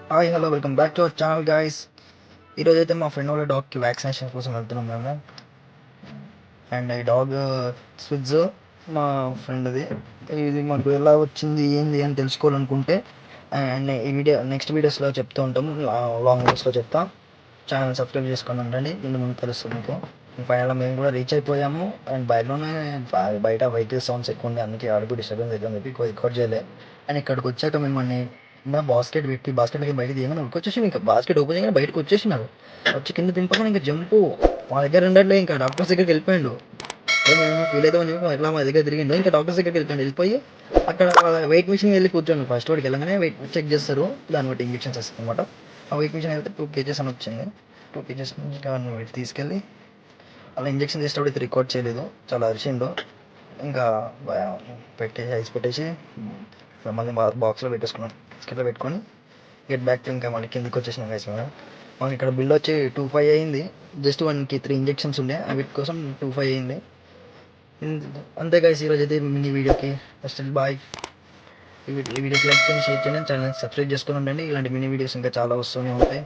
Hi hello welcome back to our channel guys. ఈరోజు అయితే మా ఫ్రెండ్ వాళ్ళ డాగ్కి వ్యాక్సినేషన్ కోసం వెళ్తున్నాం మేము. అండ్ ఈ డాగ్ స్విట్జ్ మా ఫ్రెండ్ది. ఇది మాకు ఎలా వచ్చింది ఏంది అని తెలుసుకోవాలనుకుంటే అండ్ ఈ నెక్స్ట్ వీడియోస్లో చెప్తూ ఉంటాము, లాంగ్ వీడియోస్లో చెప్తాం. ఛానల్ సబ్స్క్రైబ్ చేసుకొని ఉండండి, ముందు తెలుస్తుంది మీకు. ఫైనల్గా మేము కూడా రీచ్ అయిపోయాము. అండ్ బయట వెహికల్ సౌండ్స్ ఎక్కువ ఉంది, అందుకే అడుగు డిస్టర్బెన్స్ ఎక్కువ చెప్పి రికార్డ్ చేయలేదు. అండ్ ఇక్కడికి వచ్చాక మిమ్మల్ని బాస్కెట్కి బయట తీయగానే వచ్చేసి ఇంకా బాస్కెట్ ఓపెన్ చేయగానే బయటకు వచ్చేసినారు. వచ్చి కింద దింపగానే ఇంకా జంపు మా దగ్గర ఉండట్లే. ఇంకా డాక్టర్స్ దగ్గరికి వెళ్ళిపోయాడు. ఫీల్ అవుతామని చెప్పి ఎట్లా మా దగ్గర తిరిగిండు. ఇంకా డాక్టర్స్ దగ్గరికి వెళ్ళిపోయి అక్కడ వెయిట్ మిషన్ వెళ్ళి కూర్చోండి. ఫస్ట్ వాడికి వెళ్ళగానే వెయిట్ చెక్ చేస్తారు, దాన్ని బట్టి ఇంజెక్షన్స్ వస్తుంది అనమాట. ఆ వెయిట్ మిషన్ వెళ్తే 2 kgs అని వచ్చింది. 2 kgs ఇంకా తీసుకెళ్ళి అలా ఇంజెక్షన్ చేసేటప్పుడు రికార్డ్ చేయలేదు, చాలా అరిచిండు. ఇంకా పెట్టేసి ఐస్ పెట్టేసి మళ్ళీ బాక్స్లో పెట్టేసుకున్నాం. బాస్కెట్లో పెట్టుకొని గెట్ బ్యాక్ ఇంకా మళ్ళీ కిందకి వచ్చేసినాం గైస్. మాకు ఇక్కడ బిల్ వచ్చి 2,500 అయింది. జస్ట్ 1కి 3 ఇంజెక్షన్స్ ఉండే, వీటి కోసం 2,500 అయింది. అంతే గైస్, ఈరోజు అయితే మినీ వీడియోకి ఫస్ట్ బాయ్. ఈ వీడియోకి లైక్ చేయండి, షేర్ చేయండి, ఛానల్ సబ్స్క్రైబ్ చేసుకొని ఉండండి. ఇలాంటి మినీ వీడియోస్ ఇంకా చాలా వస్తూనే ఉంటాయి.